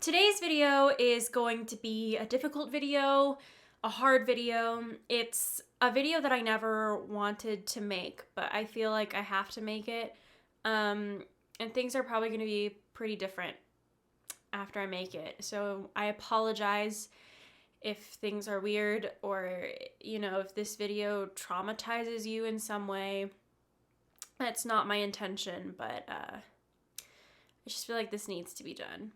Today's video is going to be a difficult video, a hard video. It's a video that I never wanted to make, but I feel like I have to make it. And things are probably going to be pretty different after I make it. So I apologize if things are weird or, if this video traumatizes you in some way. That's not my intention, but I just feel like this needs to be done.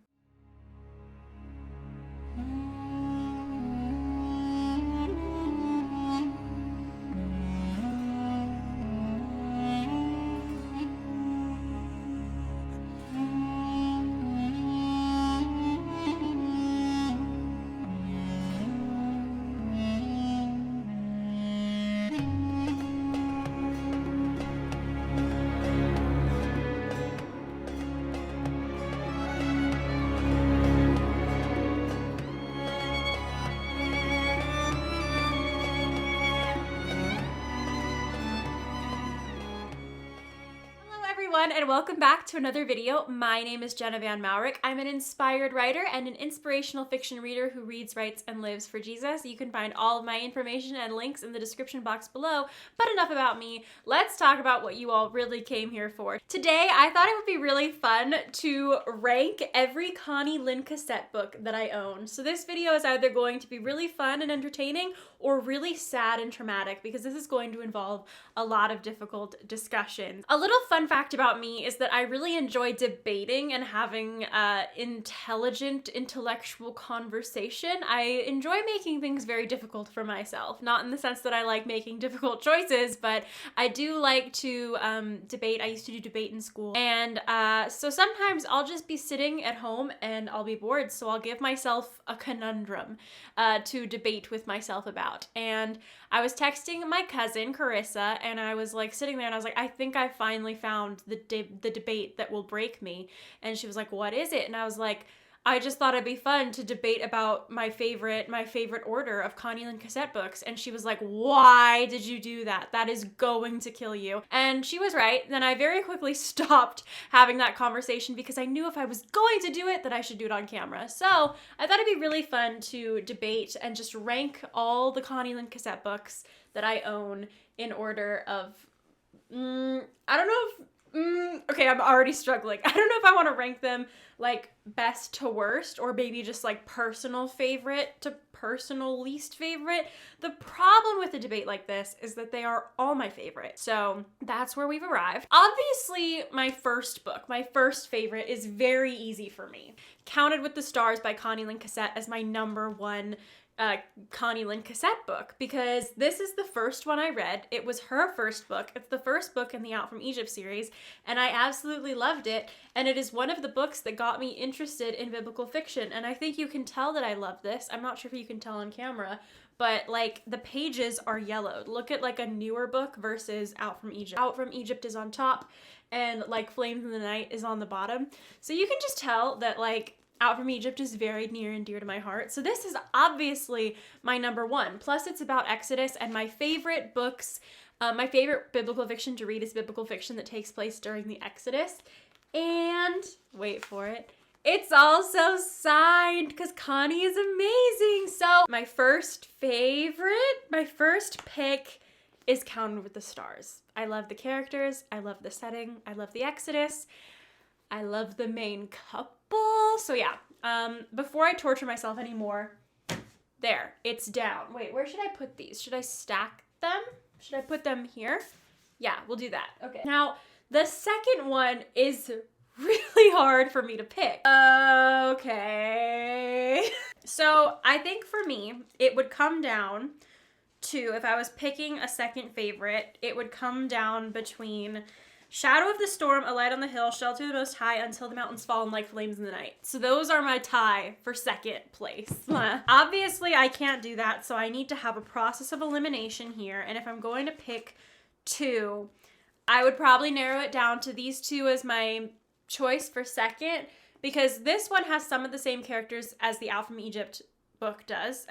And welcome back to another video. My name is Jenna Van Mourik. I'm an inspired writer and an inspirational fiction reader who reads, writes, and lives for Jesus. You can find all of my information and links in the description box below, but enough about me. Let's talk about what you all really came here for. Today, I thought it would be really fun to rank every Connilyn Cossette book that I own. So this video is either going to be really fun and entertaining or really sad and traumatic because this is going to involve a lot of difficult discussions. A little fun fact about me is that I really enjoy debating and having intelligent, intellectual conversation. I enjoy making things very difficult for myself. Not in the sense that I like making difficult choices, but I do like to debate. I used to do debate in school. And so sometimes I'll just be sitting at home and I'll be bored. So I'll give myself a conundrum to debate with myself about. And I was texting my cousin, Carissa, and I was like sitting there and I was like, I think I finally found the debate that will break me. And she was like, what is it? And I was like, I just thought it'd be fun to debate about my favorite order of Connilyn Cossette books. And she was like, why did you do that? That is going to kill you. And she was right. Then I very quickly stopped having that conversation because I knew if I was going to do it, that I should do it on camera. So I thought it'd be really fun to debate and just rank all the Connilyn Cossette books that I own in order of, I don't know if, okay, I'm already struggling. I don't know if I want to rank them like best to worst or maybe just like personal favorite to personal least favorite. The problem with a debate like this is that they are all my favorite. So that's where we've arrived. Obviously, my first book, my first favorite is very easy for me. Counted with the Stars by Connilyn Cossette as my number one Connilyn Cossette book because this is the first one I read. It was her first book. It's the first book in the Out from Egypt series, and I absolutely loved it. And it is one of the books that got me interested in biblical fiction. And I think you can tell that I love this. I'm not sure if you can tell on camera, but like the pages are yellowed. Look at like a newer book versus Out from Egypt. Out from Egypt is on top, and like Flames in the Night is on the bottom. So you can just tell that like Out from Egypt is very near and dear to my heart. So this is obviously my number one. Plus it's about Exodus, and my favorite books, my favorite biblical fiction to read is biblical fiction that takes place during the Exodus. And, wait for it, it's also signed because Connie is amazing. So my first pick is Counted with the Stars. I love the characters. I love the setting. I love the Exodus. I love the main couple. So yeah, before I torture myself anymore, there, it's down. Wait, where should I put these? Should I stack them? Should I put them here? Yeah, we'll do that. Okay. Now, the second one is really hard for me to pick. Okay. So I think for me, it would come down to, if I was picking a second favorite, it would come down between Shadow of the Storm, A Light on the Hill, Shelter of the Most High, Until the Mountains Fall, and Like Flames in the Night. So those are my tie for second place. Obviously, I can't do that, so I need to have a process of elimination here. And if I'm going to pick two, I would probably narrow it down to these two as my choice for second, because this one has some of the same characters as the Out from Egypt book does,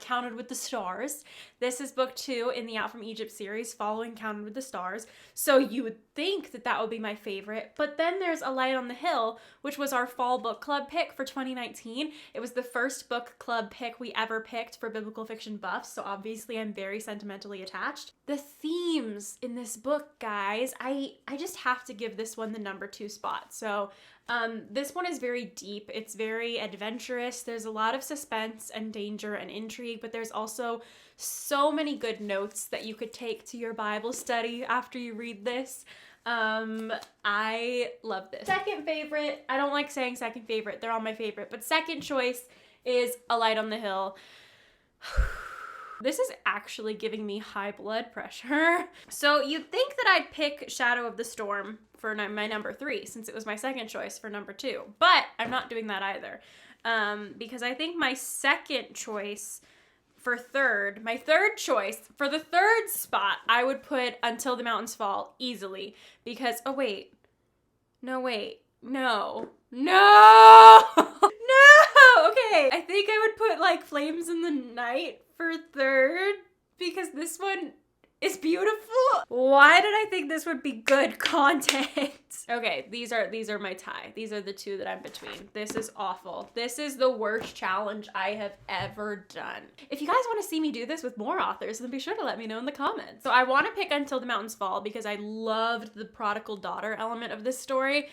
Counted with the Stars. This is book 2 in the Out from Egypt series, following Counted with the Stars. So you would think that that would be my favorite, but then there's A Light on the Hill, which was our fall book club pick for 2019. It was the first book club pick we ever picked for biblical fiction buffs, so obviously I'm very sentimentally attached. The themes in this book, guys, I just have to give this one the number 2 spot. So this one is very deep. It's very adventurous. There's a lot of suspense and danger and intrigue, but there's also so many good notes that you could take to your Bible study after you read this. I love this. Second favorite, I don't like saying second favorite, they're all my favorite, but second choice is A Light on the Hill. This is actually giving me high blood pressure. So you'd think that I'd pick Shadow of the Storm for my number 3, since it was my second choice for number 2. But I'm not doing that either. Because I think my second choice for my third choice for the third spot, I would put Until the Mountains Fall easily. Because, no. Okay. I think I would put like Flames in the Night for third, because this one is beautiful. Why did I think this would be good content? Okay, these are my tie. These are the two that I'm between. This is awful. This is the worst challenge I have ever done. If you guys want to see me do this with more authors, then be sure to let me know in the comments. So I want to pick Until the Mountains Fall because I loved the prodigal daughter element of this story.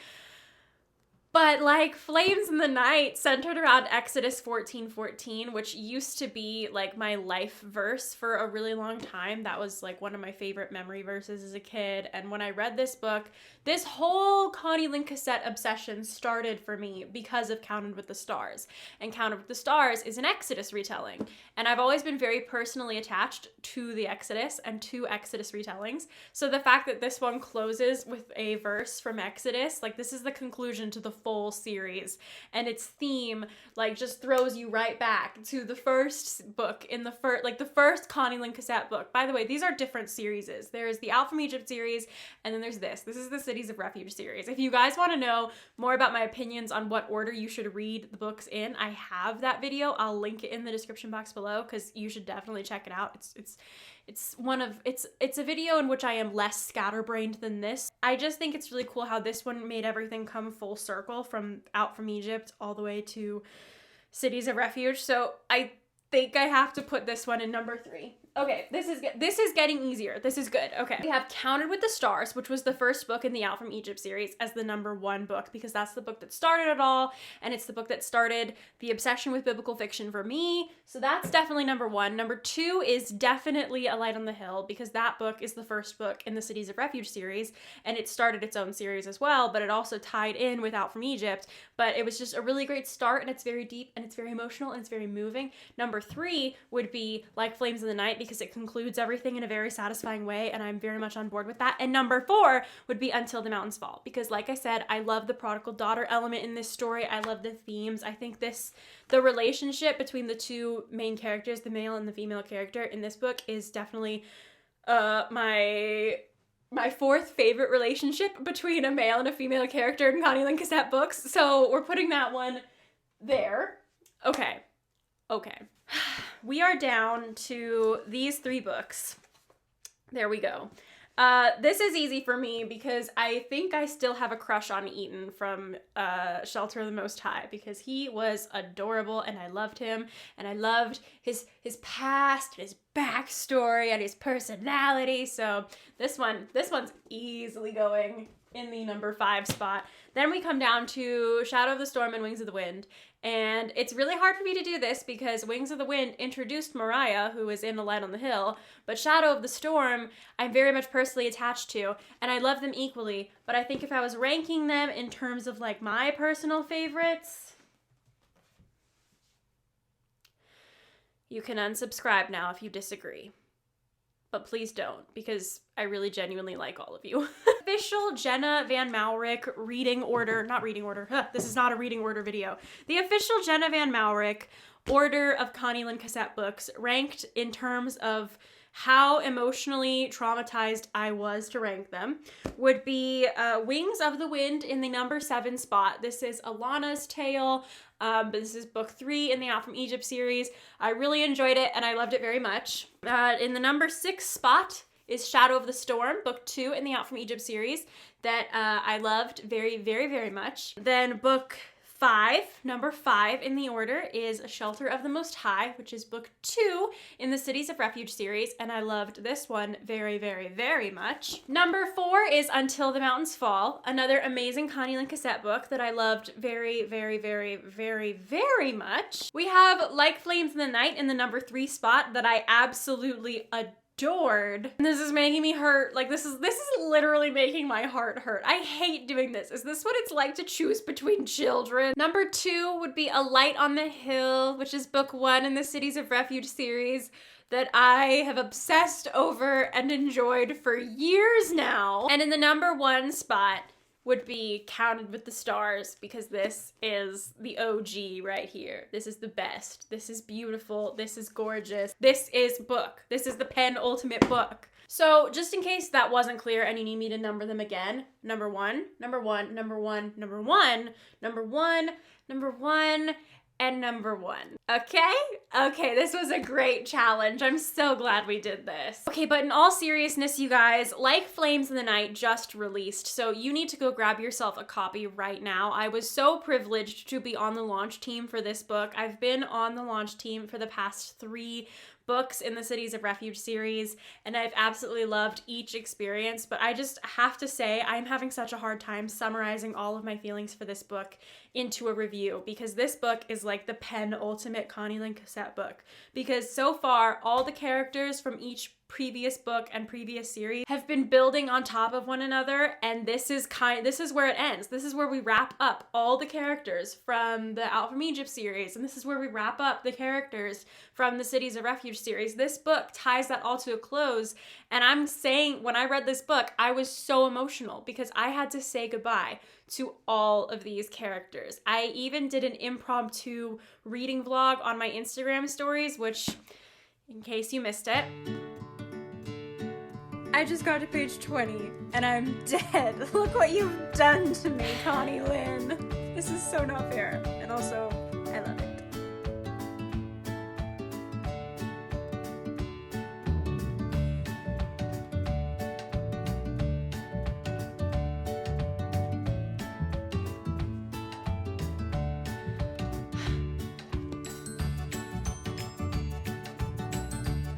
But like Flames in the Night centered around Exodus 14:14, which used to be like my life verse for a really long time. That was like one of my favorite memory verses as a kid. And when I read this book, this whole Connilyn Cossette obsession started for me because of Counted with the Stars. And Counted with the Stars is an Exodus retelling. And I've always been very personally attached to the Exodus and to Exodus retellings. So the fact that this one closes with a verse from Exodus, like this is the conclusion to the full series, and its theme like just throws you right back to the first book in the first Connilyn Cossette book. By the way, these are different series. There's the Out from Egypt series, and then there's this. This is the Cities of Refuge series. If you guys want to know more about my opinions on what order you should read the books in, I have that video. I'll link it in the description box below because you should definitely check it out. It's a video in which I am less scatterbrained than this. I just think it's really cool how this one made everything come full circle from Out from Egypt all the way to Cities of Refuge. So I think I have to put this one in number 3. Okay, this is getting easier. This is good. Okay. We have Counted with the Stars, which was the first book in the Out from Egypt series, as the number 1 book, because that's the book that started it all, and it's the book that started the obsession with biblical fiction for me. So that's definitely number 1. Number 2 is definitely A Light on the Hill, because that book is the first book in the Cities of Refuge series, and it started its own series as well, but it also tied in with Out from Egypt. But it was just a really great start, and it's very deep, and it's very emotional, and it's very moving. Number 3 would be Like Flames in the Night, because it concludes everything in a very satisfying way, and I'm very much on board with that. And number 4 would be Until the Mountains Fall, because like I said, I love the prodigal daughter element in this story. I love the themes. I think the relationship between the two main characters, the male and the female character in this book, is definitely my 4th favorite relationship between a male and a female character in Connilyn Cossette books. So we're putting that one there. Okay. We are down to these 3 books. There we go. This is easy for me because I think I still have a crush on Eaton from Shelter of the Most High, because he was adorable and I loved him, and I loved his past and his backstory and his personality. So this one's easily going in the number 5 spot. Then we come down to Shadow of the Storm and Wings of the Wind. And it's really hard for me to do this because Wings of the Wind introduced Mariah, who is in A Light on the Hill, but Shadow of the Storm, I'm very much personally attached to, and I love them equally. But I think if I was ranking them in terms of like my personal favorites, you can unsubscribe now if you disagree. But please don't, because I really genuinely like all of you. Official Jenna Van Mourik reading order, this is not a reading order video. The official Jenna Van Mourik order of Connilyn Cossette books, ranked in terms of how emotionally traumatized I was to rank them, would be Wings of the Wind in the number 7 spot. This is Alana's tale, but this is book 3 in the Out from Egypt series. I really enjoyed it and I loved it very much. In the number 6 spot is Shadow of the Storm, book 2 in the Out from Egypt series, that I loved very, very, very much. Then book 5, number 5 in the order, is Shelter of the Most High, which is book 2 in the Cities of Refuge series, and I loved this one very, very, very much. Number 4 is Until the Mountains Fall, another amazing Connilyn Cossette book that I loved very, very, very, very, very much. We have Like Flames in the Night in the number 3 spot that I absolutely adored. And this is making me hurt. Like, this is literally making my heart hurt. I hate doing this. Is this what it's like to choose between children? Number 2 would be A Light on the Hill, which is book 1 in the Cities of Refuge series that I have obsessed over and enjoyed for years now. And in the number 1 spot would be Counted with the Stars, because this is the OG right here. This is the best. This is beautiful. This is gorgeous. This is book. This is the penultimate book. So just in case that wasn't clear and you need me to number them again, number 1, number 1, number 1, number 1, number 1, number 1, and number 1. Okay, this was a great challenge. I'm so glad we did this. Okay, but in all seriousness, you guys, Like Flames in the Night just released, so you need to go grab yourself a copy right now. I was so privileged to be on the launch team for this book. I've been on the launch team for the past 3 books in the Cities of Refuge series, and I've absolutely loved each experience, but I just have to say I'm having such a hard time summarizing all of my feelings for this book into a review, because this book is like the penultimate Connilyn Cossette book, because so far all the characters from each previous book and previous series have been building on top of one another, and this is where it ends. This is where we wrap up all the characters from the Out from Egypt series, and this is where we wrap up the characters from the Cities of Refuge series. This book ties that all to a close, and I'm saying, when I read this book, I was so emotional because I had to say goodbye to all of these characters. I even did an impromptu reading vlog on my Instagram stories, which, in case you missed it, I just got to page 20 and I'm dead. Look what you've done to me, Connilyn. This is so not fair. And also, I love it.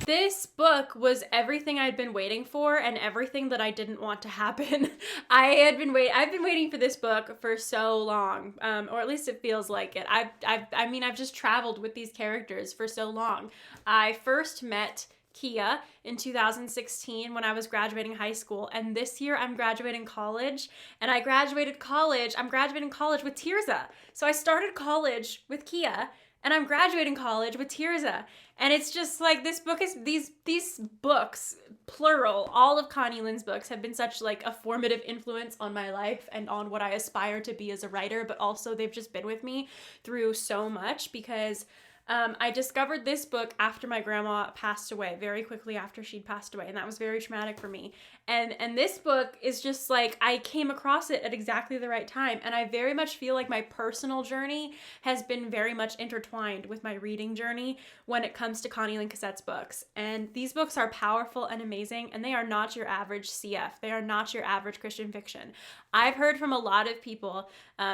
This book was everything I'd been waiting for and everything that I didn't want to happen. I've been waiting for this book for so long, or at least it feels like it. I've just traveled with these characters for so long. I first met Kia in 2016 when I was graduating high school, and this year I'm graduating college, and I'm graduating college with Tirza. So I started college with Kia, and I'm graduating college with Tirza. And it's just like, this book is, these books, plural, all of Connilyn's books have been such like a formative influence on my life and on what I aspire to be as a writer, but also they've just been with me through so much, because I discovered this book after my grandma passed away, very quickly after she'd passed away, and that was very traumatic for me. And this book is just like, I came across it at exactly the right time, and I very much feel like my personal journey has been very much intertwined with my reading journey when it comes to Connilyn Cossette's books. And these books are powerful and amazing, and they are not your average CF. They are not your average Christian fiction. I've heard from a lot of people,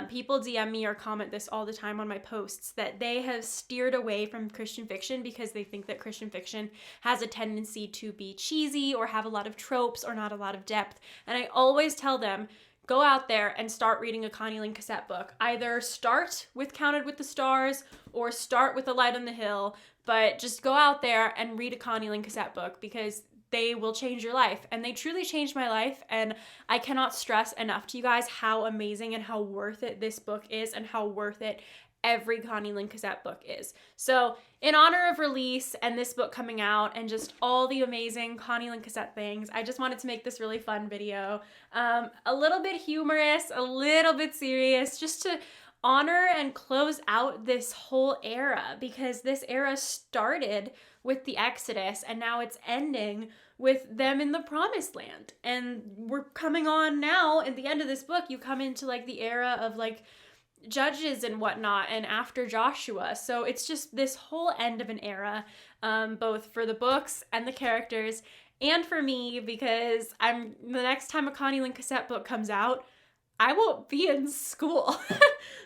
people DM me or comment this all the time on my posts, that they have steered away from Christian fiction because they think that Christian fiction has a tendency to be cheesy or have a lot of tropes or not a lot of depth. And I always tell them, go out there and start reading a Connilyn Cossette book. Either start with Counted with the Stars or start with A Light on the Hill, but just go out there and read a Connilyn Cossette book, because they will change your life. And they truly changed my life, and I cannot stress enough to you guys how amazing and how worth it this book is, and how worth it every Connilyn Cossette book is. So in honor of release and this book coming out and just all the amazing Connilyn Cossette things, I just wanted to make this really fun video. A little bit humorous, a little bit serious, just to honor and close out this whole era, because this era started with the Exodus and now it's ending with them in the promised land. And we're coming on now at the end of this book, you come into like the era of like Judges and whatnot, and after Joshua. So it's just this whole end of an era, both for the books and the characters, and for me, because the next time a Connilyn Cossette book comes out, I won't be in school.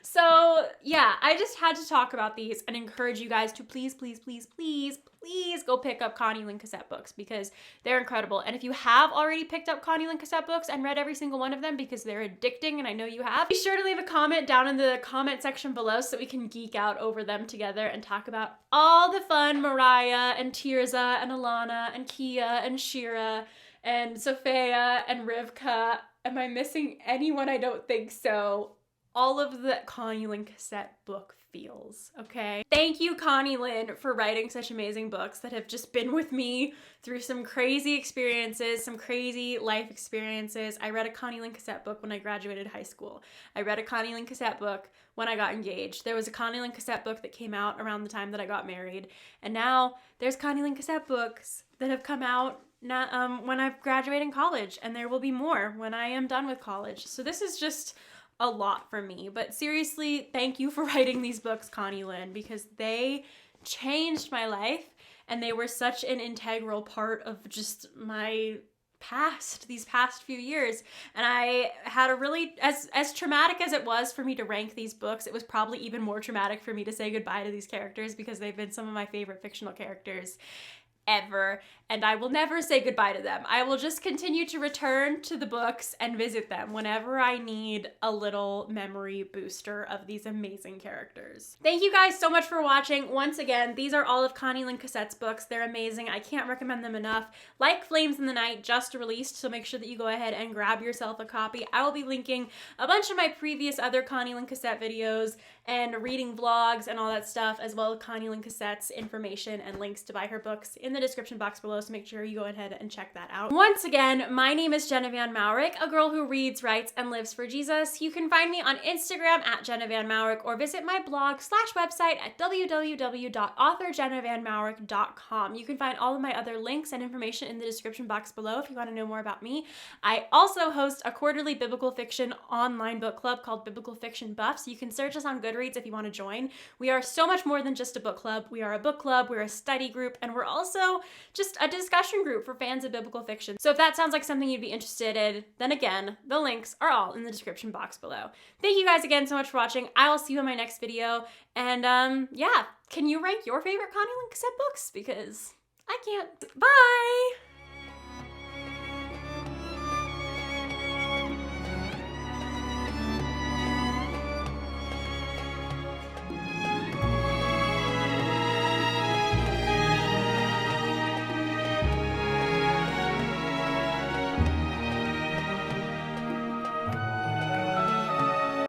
So yeah, I just had to talk about these and encourage you guys to please, please, please, please, please go pick up Connilyn Cossette books, because they're incredible. And if you have already picked up Connilyn Cossette books and read every single one of them, because they're addicting, and I know you have, be sure to leave a comment down in the comment section below so we can geek out over them together and talk about all the fun Mariah and Tirzah and Alana and Kia and Shira and Sophia and Rivka. Am I missing anyone? I don't think so. All of the Connilyn Cossette book feels, okay? Thank you, Connilyn, for writing such amazing books that have just been with me through some crazy experiences, some crazy life experiences. I read a Connilyn Cossette book when I graduated high school. I read a Connilyn Cossette book when I got engaged. There was a Connilyn Cossette book that came out around the time that I got married. And now there's Connilyn Cossette books that have come out when I've graduated college, and there will be more when I am done with college. So this is just a lot for me. But seriously, thank you for writing these books, Connilyn, because they changed my life, and they were such an integral part of just my these past few years. And I had a really, as traumatic as it was for me to rank these books, it was probably even more traumatic for me to say goodbye to these characters, because they've been some of my favorite fictional characters ever, and I will never say goodbye to them. I will just continue to return to the books and visit them whenever I need a little memory booster of these amazing characters. Thank you guys so much for watching. Once again, these are all of Connilyn Cossette's books. They're amazing. I can't recommend them enough. Like Flames in the Night just released, so make sure that you go ahead and grab yourself a copy. I will be linking a bunch of my previous other Connilyn Cossette videos and reading vlogs and all that stuff, as well as Connilyn Cossette's information and links to buy her books in the description box below, so make sure you go ahead and check that out. Once again, my name is Jenna Van Mourik, a girl who reads, writes, and lives for Jesus. You can find me on Instagram at Jenna Van Mourik, or visit my blog/website at www.authorjennavanmourik.com. You can find all of my other links and information in the description box below if you want to know more about me. I also host a quarterly biblical fiction online book club called Biblical Fiction Buffs. You can search us on Goodreads if you want to join. We are so much more than just a book club. We are a book club, we're a study group, and we're also just a discussion group for fans of biblical fiction. So if that sounds like something you'd be interested in, then again, the links are all in the description box below. Thank you guys again so much for watching. I will see you in my next video. And yeah, can you rank your favorite Connilyn Cossette books? Because I can't. Bye!